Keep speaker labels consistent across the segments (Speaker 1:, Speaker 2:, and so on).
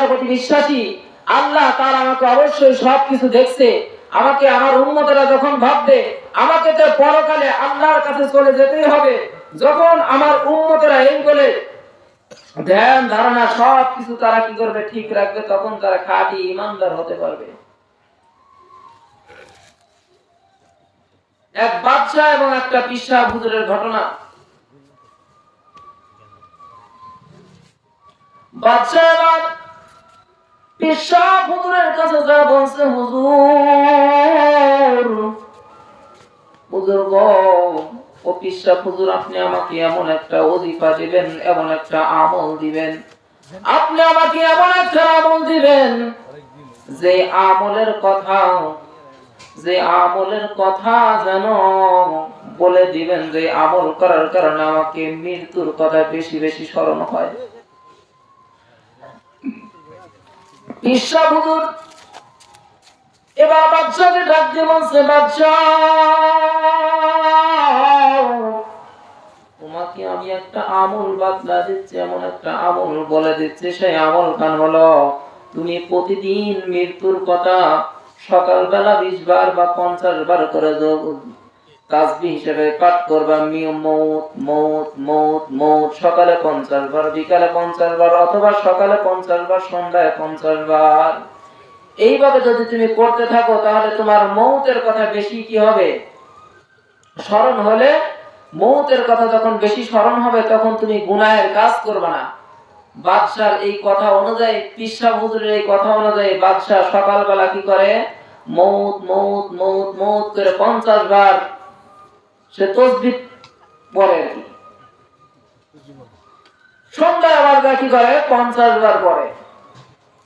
Speaker 1: আল্লাহর প্রতি বিশ্বাসী, আল্লাহ তাআলা আমাকে অবশ্যই সবকিছু দেখছে। আমাকে আমার উম্মতরা যখন ভাববে আমাকে তো পরকালে আল্লাহর কাছে চলে যেতেই হবে, যখন আমার উম্মতরা এই বলে ধ্যান ধারণা সবকিছু তারা কি করবে, ঠিক রাখবে, তখন তারা খাঁটি ঈমানদার হতে পারবে। এক বাদশা এবং একটা পিসা হুজুরের ঘটনা। বাদশা এবার পিসা হুজুরের কাছে যা বলছে, হুজুর হুজুর গো, ও পিসা হুজুর, আপনি আমাকে এমন একটা ওজিফা দিবেন, এমন একটা আমল দিবেন, আপনি আমাকে এমন একটা আমল দিবেন যে আমলের কথা যেন বলে দিবেন, যে আমল করার কারণে আমাকে মৃত্যুর কথা বেশি বেশি স্মরণ হয়। পিসা হুজুর এবার বাদশাকে ডাক দিয়ে বলছে, বাদশা, তোমাকে আমি একটা আমল বাতলা দিচ্ছি, এমন একটা আমল বলে দিচ্ছি, সেই আমল খান হলো তুমি প্রতিদিন মৃত্যুর কথা সকালবেলা 20 বার বা 50 বার করে তাসবিহ হিসেবে পাঠ করবা। মৌত মৌত মৌত মৌত, সকালে 50 বার, বিকালে 50 বার, অথবা সকালে 50 বার, সন্ধ্যায় 50 বার। এইভাবে যদি তুমি করতে থাকো তাহলে তোমার মৌতের কথা বেশি কি হবে, স্মরণ হলে, মৌতের কথা যখন বেশি স্মরণ হবে তখন তুমি গুনাহের কাজ করবে না। বাদশার এই কথা অনুযায়ী, পিসা হুজুরের এই কথা অনুযায়ী বাদশা সকালবেলা কি করে, মৌত মৌত মৌত মৌত করে 50 বার সে তাসবিহ পড়ে। সন্ধ্যায় আবার কি করে, 50 বার পড়ে।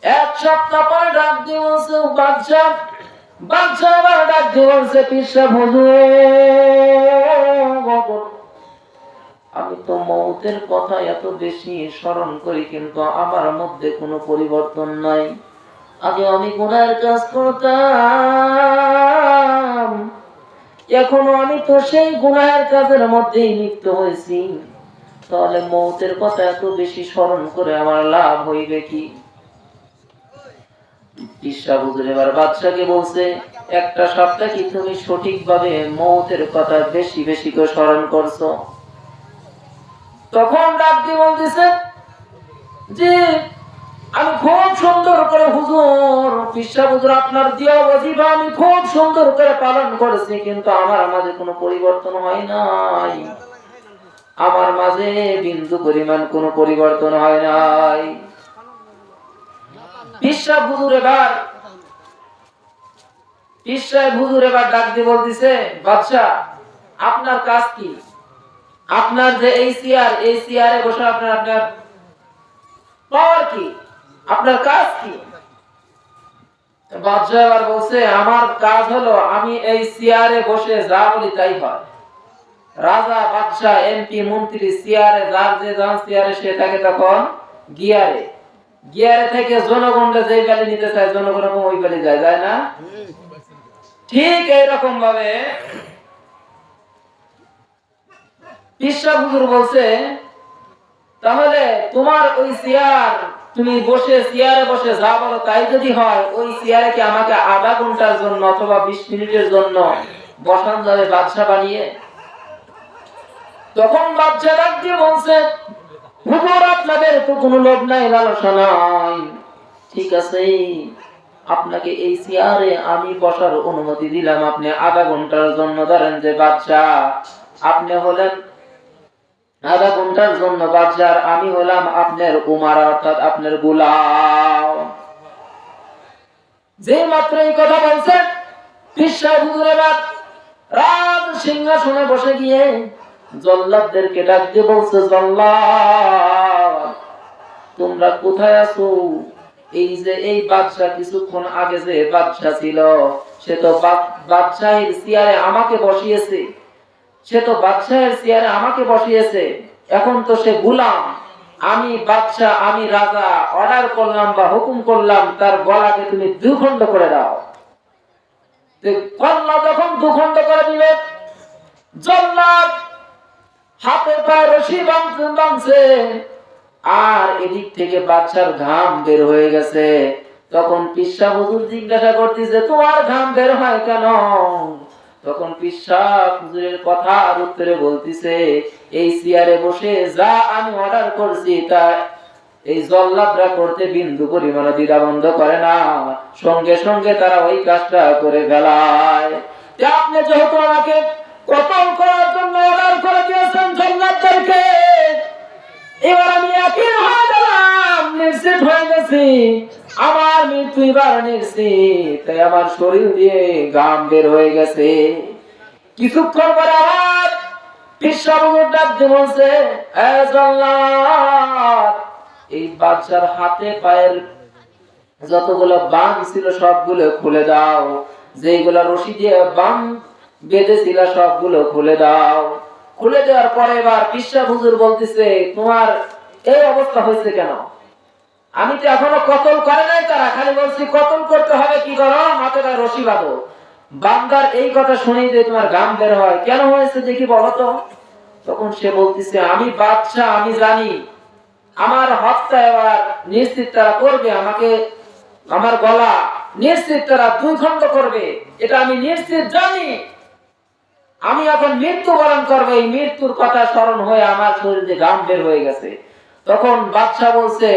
Speaker 1: এক সপ্তাহ পরে ডাক দিয়ে বলছে, বাদশা আবার ডাক দিয়ে বলছে, পিসা হুজুর, আমি তো মৌতের কথা এত বেশি স্মরণ করি, কিন্তু আমার মধ্যে কোনো পরিবর্তন নাই। আগে আমি গুনাহের কাজ করতাম, এখনো আমি তো সেই গুনাহের কাজের মধ্যেই লিপ্ত হয়েছি, তাহলে মৌতের কথা এত বেশি স্মরণ করে আমার লাভ হইবে কি? পিসা হুজুর এবার বাদশাকে বলছে, একটা সপ্তাহ কি তুমি সঠিকভাবে মৌতের কথা বেশি বেশি করে স্মরণ করছো? তখন ডাক দিয়ে বলতেছে যে আমি খুব সুন্দর করে, হুজুর পিসা হুজুর, আপনার দেওয়া ওয়াজিফা আমি খুব সুন্দর করে পালন করেছি, কিন্তু আমার মাঝে কোনো পরিবর্তন হয় নাই, আমার মাঝে বিন্দু পরিমাণ কোনো পরিবর্তন হয় নাই। পিসা হুজুর এবার ডাক দিয়ে বলতেছে, বাদশা, আপনার কাজ কি? আপনার যে এই চেয়ারে বসে আপনার পাওয়ার কি? আপনার কাজ কি? বাদশা এবার বলছে, আমার কাজ হলো আমি এই চেয়ারে বসে যা বলি তাই হয়। রাজা, বাদশা, এমপি, মন্ত্রী চেয়ারে, যার যে যান চেয়ারে সে থাকে তখন গিয়ারে থেকে জনগণকে যেই গালি নিতে চায় জনগণ ওই গালি যায় না? ঠিক এইরকম ভাবে পিসা হুজুর বলছে, তাহলে তোমার ওই চেয়ার, তুমি চেয়ারে বসে যা বলো তাই যদি হয়, ওই চেয়ারে কি আমাকে আধা ঘন্টার জন্য অথবা 20 মিনিটের জন্য বসান যাবে বাদশা বানিয়ে? তখন বাদশা ডাক দিয়ে বলছে, হুজুর, আপনাদের তো কোনো লোভ নাই, লালসা নাই, ঠিক আছে, আপনাকে এই চেয়ারে আমি বসার অনুমতি দিলাম, আপনি আধা ঘন্টার জন্য, ধরেন যে বাদশা আপনি হলেন আধা ঘন্টার জন্য বাদশার, আমি হলাম আপনার উমারা, অর্থাৎ আপনার গোলাম। যে মাত্র এই কথা বলছে, পিসা হুজুর এবার রাজ সিংহাসনে বসে গিয়ে জল্লাদদেরকে ডাক দিয়ে বলছে, জল্লাদ, তোমরা কোথায় আছো? এই যে এই বাদশা কিছুক্ষণ আগে যে বাদশা ছিল, সে তো বাদশাহের চেয়ারে আমাকে বসিয়েছে, এখন তো সে গোলাম, আমি বাদশা, আমি রাজা, অর্ডার করলাম বা হুকুম করলাম তার গলাকে তুমি 2 খণ্ড করে দাও। গলা যখন 2 খণ্ড করে দিলে, জল্লাদ হাতে পায়ে রশি বাঁধছে, আর এদিক থেকে বাচ্চার ঘাম বের হয়ে গেছে। তখন পিসা হুজুর জিজ্ঞাসা করতেছে, তোমার ঘাম বের হয় কেন? তখন পিসা হুজুরের কথার উত্তরে বলতেছে, এই চেয়ারে বসে যা আমি অর্ডার করছি তা এই জল্লাদরা করতে বিন্দু পরিমাণ দ্বিধা বন্ধ করে না, সঙ্গে সঙ্গে তারা ওই কাজটা করে ফেলায়। আপনি যেহেতু আমাকে কতল করার জন্য অর্ডার করে দিয়েছেন জল্লাদদেরকে, এবার আমি ইয়াকিন হয়ে গেলাম, নিশ্চিত হয়ে গেছি আমার মৃত্যু এবার নিশ্চিত। তাই আমার শরীর দিয়ে ঘাম বের হয়ে গেছে। কিছুক্ষণ পরে আবার পিসাবুর ডাক দিয়ে বলছে, এই বাচ্চার হাতে পায়ের যতগুলো বাঁধ ছিল সবগুলো খুলে দাও, যেগুলো রশি দিয়ে বাঁধ বেঁধেছিল সবগুলো খুলে দাও। খুলে দেওয়ার পরে এবার পিসা হুজুর বলতেছে, তোমার এই অবস্থা হয়েছে কেন? আমি তো এখনো কতল করে নাই, তারা খালি বলছি কতল করতে হবে, কি করো, মাথাটা রশি বাঁধো। বান্দার এই কথা শুনেই যে তোমার ঘাম বের হয়, কেন হয়েছে দেখি বলো তো। তখন সে বলতেছে, আমি বাদশা, আমি জানি আমার হত্যা এবার নিশ্চিত তারা করবে, আমাকে আমার গলা নিশ্চিত তারা 2 খণ্ড করবে, এটা আমি নিশ্চিত জানি। আমি এখন মৃত্যুবরণ করবো, এই মৃত্যুর কথা স্মরণ হয়ে আমার শরীরে ঘাম বের হয়ে গেছে। তখন বাদশা বলছে,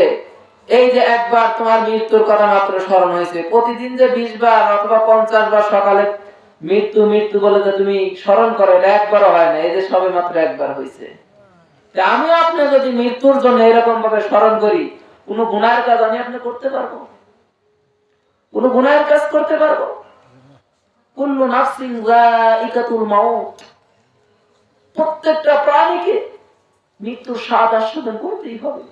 Speaker 1: এই যে একবার তোমার মৃত্যুর কথা মাত্র স্মরণ হয়েছে, প্রতিদিন যে 20 বার অথবা 50 বার সকালে মৃত্যু মৃত্যু বলে যে তুমি স্মরণ করো, এটা একবারও হয় না, এই যে সবে মাত্র একবার হয়েছে। আমি আপনি যদি মৃত্যুর জন্য এরকম ভাবে স্মরণ করি, কোন গুনাহের কাজ আমি আপনি করতে পারবো? কোন গুনাহের কাজ করতে পারবো? কুল্লু নাফসিন যায়িকাতুল মাউত, প্রত্যেকটা প্রাণীকে মৃত্যুর স্বাদ আস্বাদন করতেই হবে।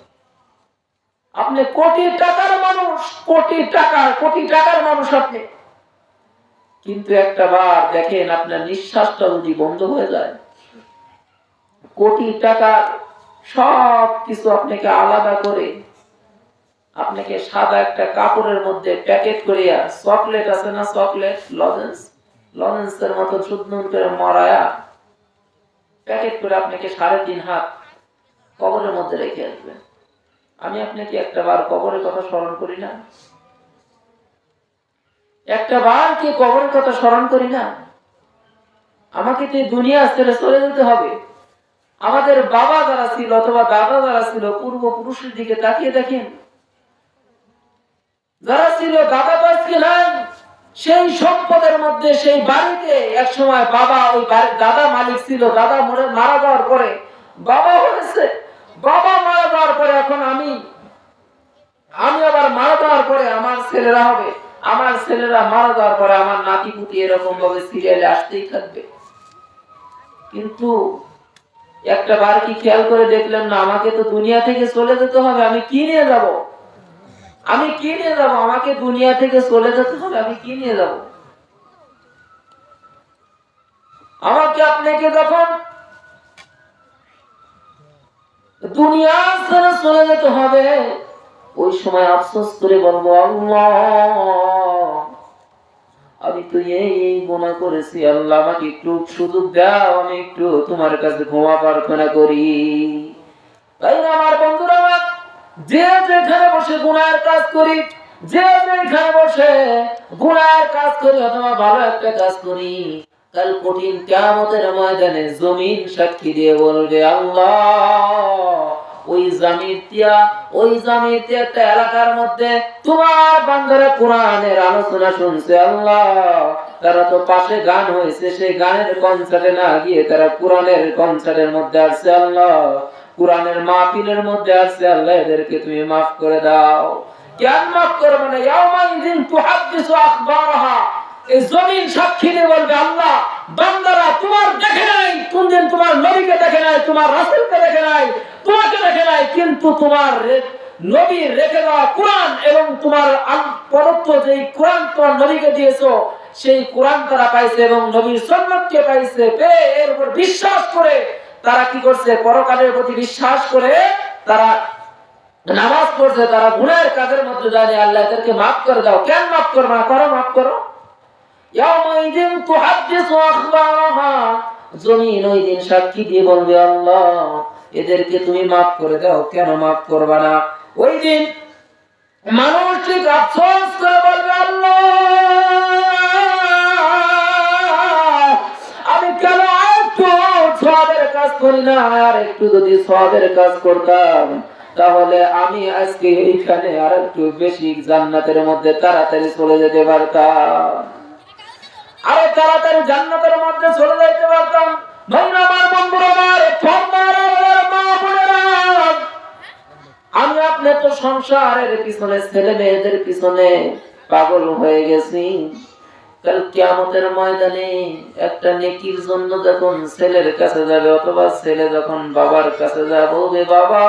Speaker 1: আপনি কোটি টাকার মানুষ, কোটি টাকার মানুষ আপনি, কিন্তু একটা বার দেখেন আপনার নিঃশ্বাসটা যদি বন্ধ হয়ে যায়, কোটি টাকার সব কিছু আপনাকে আলাদা করে আপনাকে সাদা একটা কাপড়ের মধ্যে প্যাকেট করিয়া, চকলেট আছে না, চকলেট লজেন্সের মতো শুদ্ধ করে মরায়া প্যাকেট করে আপনাকে 3.5 হাত কবরের মধ্যে রেখে আসবে। আমি আপনাকে একটা বার কবরের কথা স্মরণ করি না? একটা বার কি কবরের কথা স্মরণ করি না? আমাকে তো দুনিয়া ছেড়ে চলে যেতে হবে। আমাদের বাবা যারা ছিল অথবা দাদা যারা ছিল, পূর্বপুরুষের দিকে তাকিয়ে দেখেন, যারা ছিল দাদা পাশকে নাই, সেই সম্পদের মধ্যে সেই বাড়িতে এক সময় বাবা, ওই বাড়ির দাদা মালিক ছিল, দাদা মারা যাওয়ার পরে বাবা হয়েছে, বাবা মারা যাওয়ার পরে এখন আমি আবার মারা যাওয়ার পরে আমার ছেলেরা হবে, আমার ছেলেরা মারা যাওয়ার পরে আমার নাতি পুতি এরকম ভাবে সিরিয়ালে আসতেই থাকবে। কিন্তু একটা বার কি খেয়াল করে দেখলেন না, আমাকে তো দুনিয়া থেকে চলে যেতে হবে, আমি কি নিয়ে যাব? আমি কি নিয়ে যাব? আমাকে দুনিয়া থেকে চলে যেতে হবে, আমি কি নিয়ে যাব? আমাকে আপনাকে যখন দুনিয়া ছেড়ে চলে যেতে হবে, ওই সময় আফসোস করে বলবো, আল্লাহ আমি তো এই গুনাহ করেছি, আল্লাহ আমাকে একটু সুযোগ দাও, আমি একটু তোমার কাছে ক্ষমা প্রার্থনা করি। তাই না আমার বন্ধুরা, যে যেখানে বসে গুনাহের কাজ করি, যে যেখানে বসে গুনাহের কাজ করি অথবা ভালো একটা কাজ করি, কাল কঠিন কিয়ামতের ময়দানে জমিন সাক্ষী দিয়ে বলবে, আল্লাহ ওই জামিতিয়া একটা এলাকার মধ্যে তোমার বান্দারা কোরআনের আলোচনা শুনছে, আল্লাহ তারা তো পাশে গান হয়েছে, সেই গানের কনসার্টে না গিয়ে তারা কোরআনের কনসার্টের মধ্যে আসছে, আল্লাহ কোরআনের মাহফিলের মধ্যে আসছে, আল্লাহ এদেরকে তুমি মাফ করে দাও। কেন মাফ করবে না? ইয়াউমাইযিন তুহাদ্দিসু আখবারাহা, এই জমিন সাক্ষী দিয়ে বলবে, আল্লাহ বান্দারা তোমার দেখে নাই, কোনদিন তোমার নবীকে দেখে নাই, তোমার রাসূলকে দেখে নাই, তোমাকে দেখে নাই, কিন্তু তোমার নবীর রেখে দেওয়া কোরআন এবং তোমার প্রদত্ত যে কোরআন তোমার নবীকে দিয়েছো, সেই কোরআন তারা পাইছে এবং নবীর সুন্নাতকে পাইছে, পেয়ে এর উপর বিশ্বাস করে তারা কি করছে, পরকালের প্রতি বিশ্বাস করে তারা নামাজ পড়ছে, তারা গুনাহের কাজের মধ্যে জানে, আল্লাহ এদেরকে মাফ করে দাও। কেন মাফ করবে না? করো, মাফ করো। ইয়াউমাইযিন তুহাদ্দিসু আখবারাহা, জমিন ওই দিন সাক্ষী দিয়ে বলবে, আল্লাহ এদেরকে তুমি মাফ করে দাও। কেন মাফ করবা না? ওই দিন মানুষ ঠিক আফসোস করে বলবে, আল্লাহ আমি কেন একটু সওয়াবের কাজ করি না? আর একটু যদি সওয়াবের কাজ করতাম তাহলে আমি আজকে এইখানে আর একটু বেশি জান্নাতের মধ্যে তাড়াতাড়ি চলে যেতে পারতাম, আরো তাড়াতাড়ি জান্নাতের মধ্যে চলে যেতে পারতাম। ভাইরা আমার, বন্ধুরা আমার, মা বোনেরা, আমি আপনি তো সংসারের পিছনে, ছেলে মেয়েদের পিছনে পাগল হয়ে গেছি। কাল কিয়ামতের ময়দানে একটা নেকির জন্য যখন ছেলের কাছে যাবে, অথবা ছেলে যখন বাবার কাছে যাবে, রে বাবা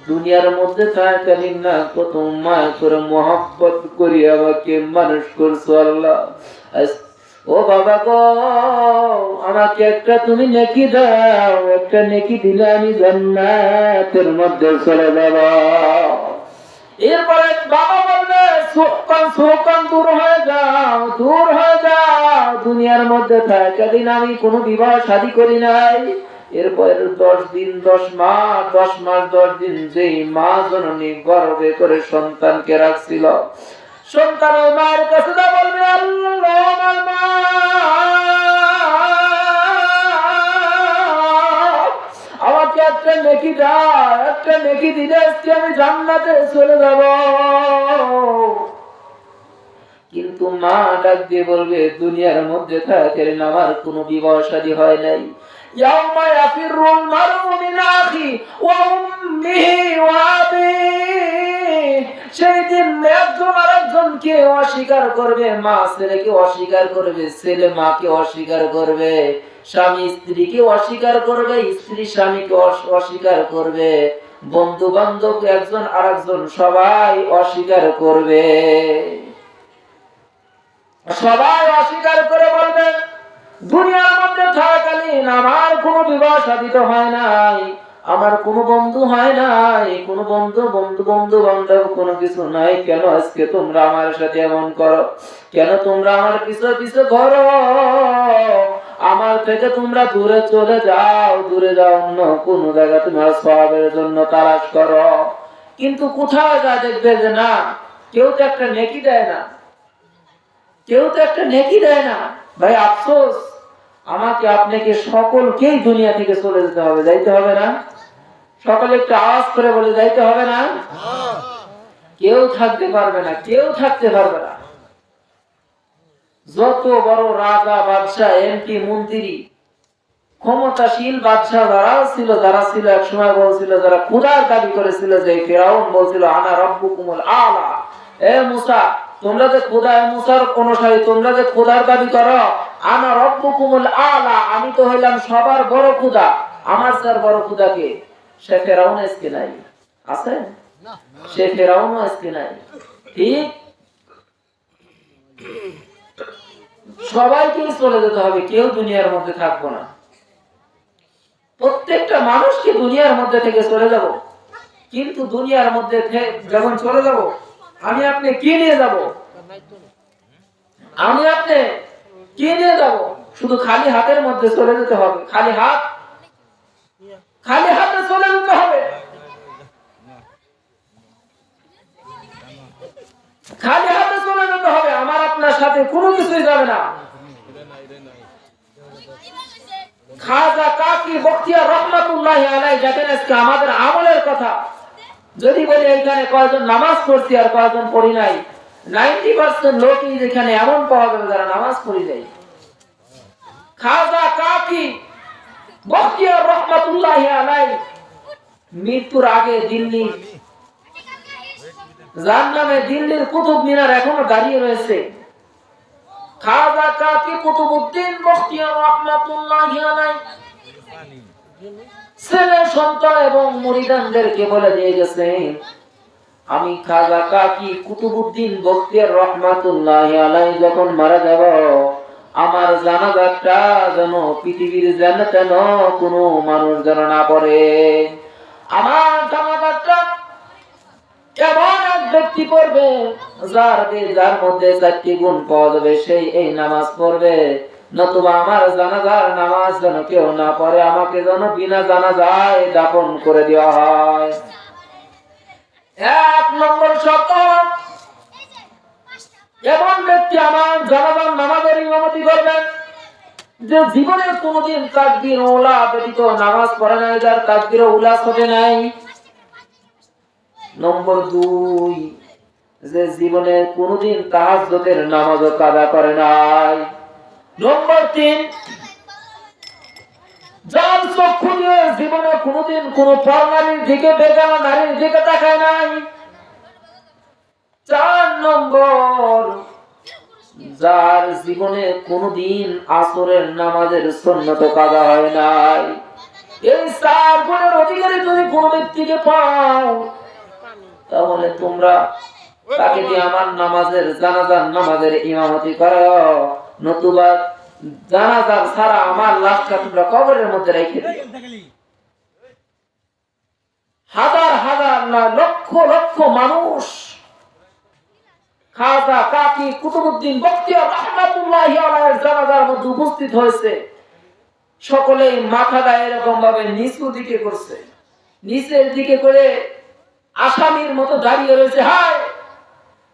Speaker 1: দুনিয়ার মধ্যে থাকালীন না কত মায়া করে মহব্বত করি আমাকে মানুষ করছো আল্লাহ। ও বাবা গো, আমাকে একটা তুমি নেকি দাও, একটা নেকি দিলে আমি জান্নাতের মধ্যে চলে যাব। এরপরে বাবা বলবে, শোকান দূর হয়ে যাও, দূর হয়ে যাও, দুনিয়ার মধ্যে থাকালীন আমি কোনো বিবাহ শাদী করি নাই। এরপর 10 দিন 10 মাস 10 মাস 10 দিন যেই মা জননী গর্ভে করে সন্তানকে রাখছিল, সন্তান ওই মায়ের কাছে যা বলবে, আল্লাহ আমার মা, আমাকে একটা নেকি দাও, একটা নেকি দিলে আজকে আমি জান্নাতে চলে যাব। কিন্তু মা ডাক দিয়ে বলবে, দুনিয়ার মধ্যে থাকেন আমার কোনো বিবাহ শাদী হয় নাই। ইয়াউমা ইয়াফিরুল মারউ মিন আখি ওয়া উম্মিহি ওয়া আবিহি, সেদিন একজন আরেকজনকে অস্বীকার করবে, মা ছেলেকে অস্বীকার করবে, ছেলে মাকে অস্বীকার করবে, স্বামী স্ত্রীকে অস্বীকার করবে, স্ত্রী স্বামীকে অস্বীকার করবে, বন্ধু বান্ধব একজন আরেকজন সবাই অস্বীকার করবে। সবাই অস্বীকার করে বলবে, দুনিয়ার মধ্যে থাকালীন আমার কোনো বিবাহ সাধিত হয় নাই, আমার কোনো বন্ধু হয় নাই, কোনো বন্ধু বান্ধব কোনো কিছু নাই। কেন আজকে তোমরা আমার সাথে এমন করো? কেন তোমরা আমার পিছু পিছু করো? আমার থেকে তোমরা দূরে চলে যাও, দূরে যাও, অন্য কোনো জায়গা তোমার সওয়াবের জন্য তালাশ করো। কিন্তু কোথায় যা দেখবে যে না, কেউ তো একটা নেকি দেয় না, কেউ তো একটা নেকি দেয় না। ভাই আফসোস, আমাকে আপনাকে সকলকেই দুনিয়া থেকে চলে যেতে হবে, যাইতে হবে না? সকলে একটু আওয়াজ করে বলে, যাইতে হবে না? কেউ থাকতে পারবে না, কেউ থাকতে পারবে না। যত বড় রাজা, বাদশাহ, এমপি, মন্ত্রী, ক্ষমতাশীল বাদশাহ যারা ছিল এক সময় বলছিল, যারা খোদার দাবি করেছিল, যে ফিরাউন বলছিল আনা রাব্বুকুমুল আলা, এ মুসা তোমরা যে খোদা, মুসার অনুসারী, তোমরা যে খোদার দাবি করো, আনা রাব্বুকুমুল আলা, আমি তো হইলাম সবার বড় খোদা, আমার স্যার বড় খোদা কে? সে ফিরাউন আজকে নাই, আছে? সে ফিরাউন আজকে নাই। ঠিক সবাইকে চলে যেতে হবে, কেউ দুনিয়ার মধ্যে থাকবো না। প্রত্যেকটা মানুষকে দুনিয়ার মধ্যে থেকে চলে যাব। কিন্তু দুনিয়ার মধ্যে যখন চলে যাব, আমি আপনি কি নিয়ে যাব? আমি আপনি কি নিয়ে যাব? শুধু খালি হাতের মধ্যে চলে যেতে হবে, খালি হাতে চলে যেতে হবে, খালি হাতে চলে যেতে হবে। আমার আপনার সাথে কোনো কিছুই যাবে না। খাজা কাকি বখতিয়ার রহমাতুল্লাহি আলাইহি দেখেন, আজকে আমাদের আমলের কথা যদি বলি, এখানে কয়জন নামাজ পড়ছি আর কয়জন পড়ি নাই, 90% লোকই এখানে এমন পাওয়া যাবে যারা নামাজ পড়ি নাই। খাজা কাকি বখতিয়ার রহমাতুল্লাহি আলাইহি মৃত্যুর আগে দিল্লি জাহান্নামে, দিল্লির কুতুব মিনার এখনো দাঁড়িয়ে রয়েছে। খাজা কাকি কুতুবউদ্দিন বখতিয়ার রহমাতুল্লাহি আলাইহি ছেলে সন্তান এবং মুরিদানদেরকে বলে দিয়ে গেছেন, আমি খাজা কাকি কুতুবউদ্দিন বখতিয়ার রহমাতুল্লাহি আলাইহি যখন মারা যাব, আমার জানাজাটা যেন পৃথিবীর যেন তেন কোনো মানুষ যেন না পড়ে। আমার জানাজাটা এমন এক ব্যক্তি পড়বে যার মধ্যে 4টি গুণ পাওয়া যাবে, সেই এই নামাজ পড়বে, নতুবা আমার জানাজার নামাজ যেন কেউ না পড়ে, আমাকে যেন বিনা জানাজায় দাফন করে দেওয়া হয়। 1 নম্বর শর্ত, এমন ব্যক্তি আমার জানাজার নামাজের ইমামতি করবেন যে জীবনে কোনোদিন তাকবীর ওলা ব্যতীত নামাজ পড়ে নাই, যার তাকবীর ওলা ছোটে নাই। নম্বর 2, যে জীবনে কোনোদিন তাহাজ্জুদের নামাজও কাজা করে নাই। নম্বর 3, যার চক্ষু দিয়ে জীবনে কোনোদিন কোনো পরনারীর দিকে, বেগানা নারীর দিকে তাকায় নাই। 4 নম্বর, যার জীবনে কোনোদিন আসরের নামাজের সুন্নত কাজা হয় নাই। এই 4 গুণের অধিকারী যদি কোনো ব্যক্তিকে পাও, তাহলে তোমরা তাকে দিয়ে আমার নামাজের জানাজার নামাজের ইমামতি করো, নতুবা জানাজার ছাড়া আমার লাশটা তোমরা কবরের মধ্যে রেখে দিও। হাজার হাজার না লক্ষ লক্ষ মানুষ খাজা কাকি কুতুবউদ্দিন বখতিয়ার রাহমাতুল্লাহি আলাইহির জানাজার মধ্যে উপস্থিত হয়েছে। সকলেই মাথাটা এরকম ভাবে নিচু দিকে করছে, নিচের দিকে করে আসামির মতো দাঁড়িয়ে রয়েছে। হায়,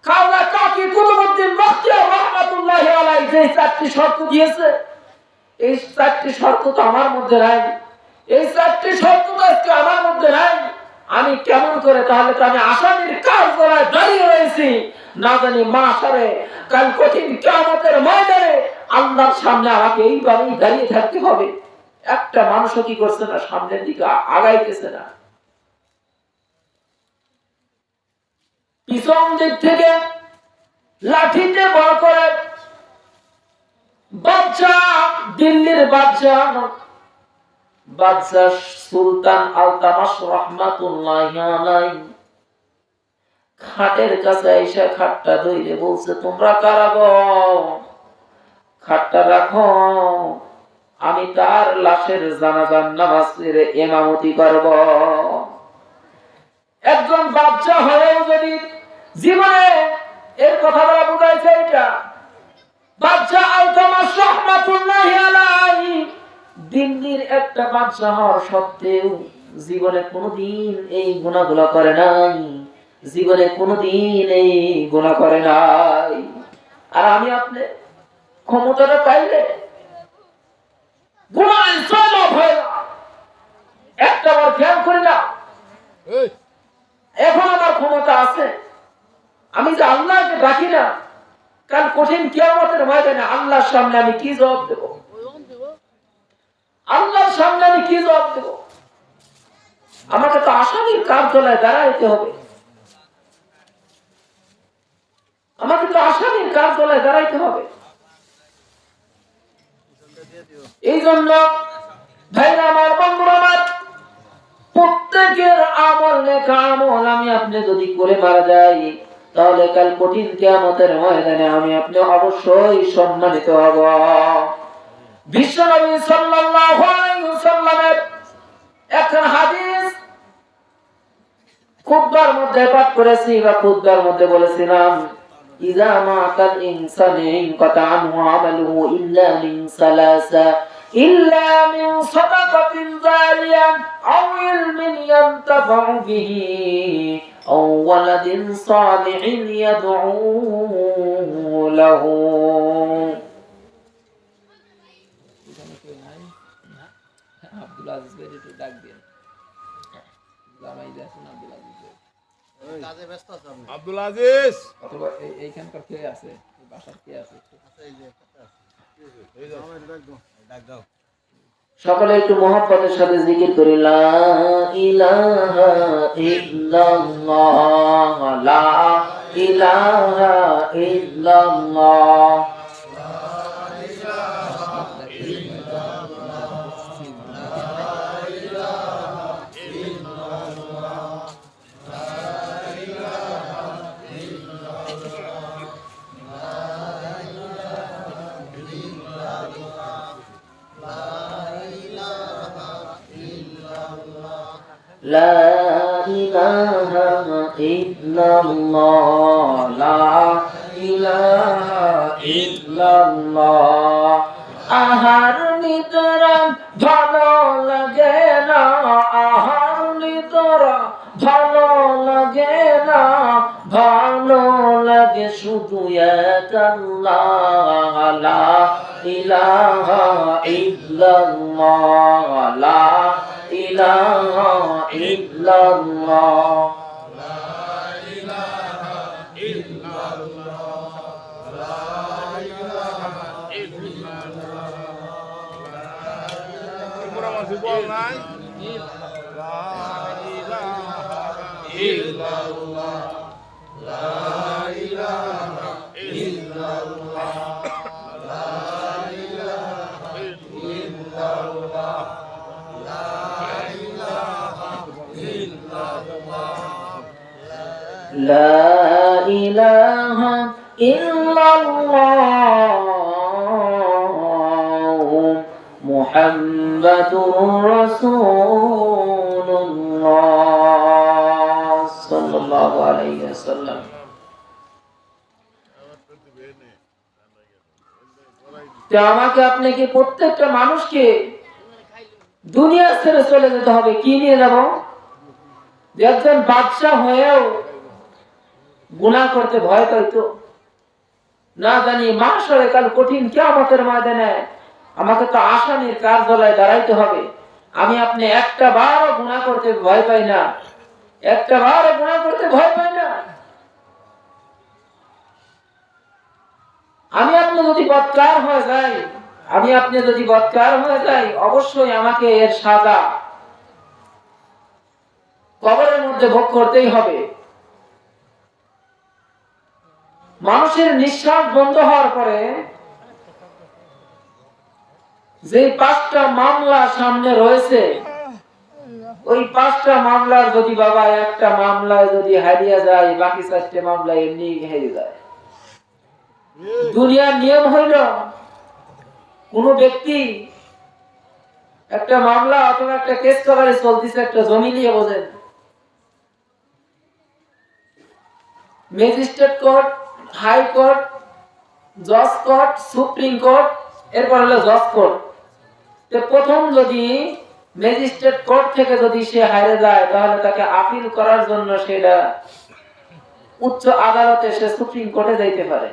Speaker 1: খাজা কাকি কুতুবউদ্দিন বখতিয়ার রাহমাতুল্লাহি আলাইহি যে 4টি শর্ত দিয়েছে, এই 4টি শর্ত তো আমার মধ্যে নাই, এই 4টি শর্ত তো আজকে আমার মধ্যে নাই। আমি কেমন করে তাহলে তো আমি আসামির কাজ করায় দাঁড়িয়ে রয়েছি, না জানি মাশারে কাল কঠিন কিয়ামতের ময়দানে আল্লাহর সামনে আমাকে এইভাবেই দাঁড়িয়ে থাকতে হবে। একটা মানুষও কি করছে না, সামনের দিকে আগাইতেছে না। পিছন দিক থেকে লাঠিতে বড় করে বাদশা, দিল্লির বাদশা সুলতান আলতামাশ রাহমাতুল্লাহি আলাইহি খাটের কাছে এসে খাটটা ধরে বলছে, তোমরা কারা গো? খাটটা রাখো, আমি তার লাশের জানাজার নামাজের ইমামতি করব। একজন বাদশা হয়েও যদি জীবনে এর কথা বলা বুঝাইছে, এটা বাদশা আলতামাশ রাহমাতুল্লাহি আলাইহি দিল্লির একটা বাদশা হওয়ার সত্ত্বেও জীবনে কোনোদিন এই গুনাহগুলো করে নাই, জীবনে কোনোদিন এই গুনাহ করে নাই। আর আমি আপনি ক্ষমতাটা পাইলে গুনাহ চলো ভাই, একটা বার খেয়াল করি না, এখন আমার ক্ষমতা আছে, আমি যে আল্লাহকে ডাকি না, কাল কঠিন কিয়ামতের ময়দানে আল্লাহর সামনে আমি কি জবাব দেব? আল্লাহর সামনে আমি কি জবাব দেব? আমাকে তো আসামির কার্যালয়ে দাঁড়াইতে হবে, আমাকে তো আসামির কার্যালয়ে দাঁড়াইতে হবে। এই জন্য ভাইরা আমার, বন্ধুরা আমার, প্রত্যেকের আমল নেকা আমল আমি আপনি যদি করে মারা যাই, তাহলে কাল কঠিন কিয়ামতের ময়দানে আমি আপনি অবশ্যই সম্মানিত হব। বিশ্বনবী সাল্লাল্লাহু আলাইহি ওয়াসাল্লামের একটা হাদিস খুতবার মধ্যে পাঠ করেছি, বা খুতবার মধ্যে বলেছিলাম, ইযা মাতাল ইনসানু ইনকাতা আনহু আমালুহু ইল্লা মিন সালাসা ইল্লা মিন সাদাকাতিন জারিয়া আও ইলমিন ইয়ানতাফাউ বিহি আও ওয়ালাদিন সালিহিন ইয়াদউ লাহু। আব্দুল আজিজ ভাই একটু ডাক দেন, জামাই দেখুন আব্দুল আজিজ ভাই কাজে ব্যস্ত আছে। আব্দুল আজিজ অথবা এইখানকার কে আছে, বাসার কে আছে? এই যে এই দাও, ডাক দাও। সকলে একটু মহব্বতের সাথে জিকির করি, লা ইলাহা ইল্লাল্লাহ, লা ইলাহা ইল্লাল্লাহ। لا إله إلا الله لا إله إلا الله আহার নিতরা ভালো লাগে না, আহার নিতরা ভালো লাগে না, ভালো লাগে শুধু এক আল্লাহ, লা ইলাহা ইল্লাল্লাহ, লা ইলাহা ইল্লাল্লাহ। লা ইলাহা ইল্লাল্লাহ মুহাম্মাদুর রাসূলুল্লাহ সাল্লাল্লাহু আলাইহি ওয়াসাল্লাম। তো আমাকে আপনাকে প্রত্যেকটা মানুষকে দুনিয়া ছেড়ে চলে যেতে হবে। কি নিয়ে যাব? একজন বাদশা হয়েও গুনাহ করতে ভয় পাইতো না, জানি মাহশরে কাল কঠিন কিয়ামতের ময়দানে আমাকে তো আসামির কাঠগড়ায় দাঁড়াইতে হবে। আমি আপনি একটা বারও গুনাহ করতে ভয় পাই না, একটা বারও গুনাহ করতে ভয় পাই না। আমি আপনি যদি বদকার হয়ে যাই, আমি আপনি যদি বদকার হয়ে যাই, অবশ্যই আমাকে এর সাজা কবরের মধ্যে ভোগ করতেই হবে। মানুষের নিঃশ্বাস বন্ধ হওয়ার পরে যে 5টা মামলা সামনে রয়েছে, ওই 5টা মামলার যদি বাবা একটা মামলায় যদি হারিয়ে যায়, বাকি 4টে মামলা এমনি হেরে যায়। দুনিয়ার নিয়ম হইল কোন ব্যক্তি একটা মামলা অথবা একটা কেস কভারে চলতেছে, একটা জমি নিয়ে বোঝেন, ম্যাজিস্ট্রেট কোর্ট, হাই কোর্ট, জজ কোর্ট, সুপ্রিম কোর্ট, এরপর হলো জজ কোর্ট। তো প্রথম যদি ম্যাজিস্ট্রেট কোর্ট থেকে যদি সে হারে যায়, তাহলে তাকে আপিল করার জন্য সেটা উচ্চ আদালতে, সে সুপ্রিম কোর্টে যাইতে পারে।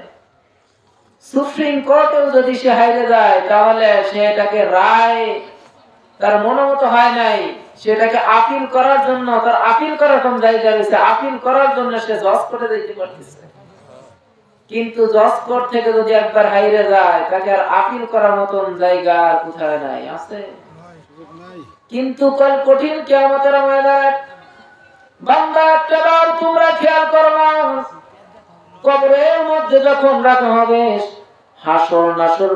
Speaker 1: সুপ্রিম কোর্টেও যদি সে হারে যায়, তাহলে সেটাকে রায় তার মনোমত হয় নাই, সেটাকে আপিল করার জন্য, তার আপিল করার কোন জায়গা রয়েছে, আপিল করার জন্য সে জজ কোর্টে যাইতে পারতেছে। কিন্তু জজ কোর্ট থেকে যদি একবার হাইরে যায়, তাকে আর আপিল করার মতন জায়গা কোথায় নাই, আছে? কিন্তু কাল কঠিন কিয়ামতের ময়দানে বান্দা একটা বার তোমরা খেয়াল করো না, কবরের মধ্যে যখন রাখা হবে, হাসর নাসর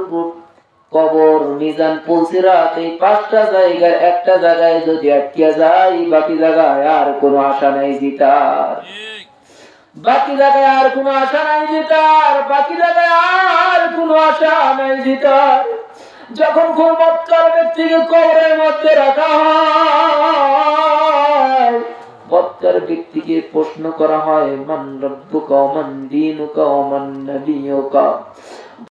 Speaker 1: কবর মিজান পুলসিরাত, এই 5টা জায়গার একটা জায়গায় যদি আটকে যায়, বাকি জায়গায় আর কোনো আশা নাই জিতার, বাকি জায়গায় আর কোনো আশা নাই জিতার, বাকি জায়গায় আর কোনো আশা নাই জিতার। যখন কোন বদকার ব্যক্তিকে কবরের মধ্যে রাখা হয়, বদকার ব্যক্তিকে প্রশ্ন করা হয়, মান রব্বুকা ওয়া মান দীনুকা ওয়া মান নাবিয়ুকা।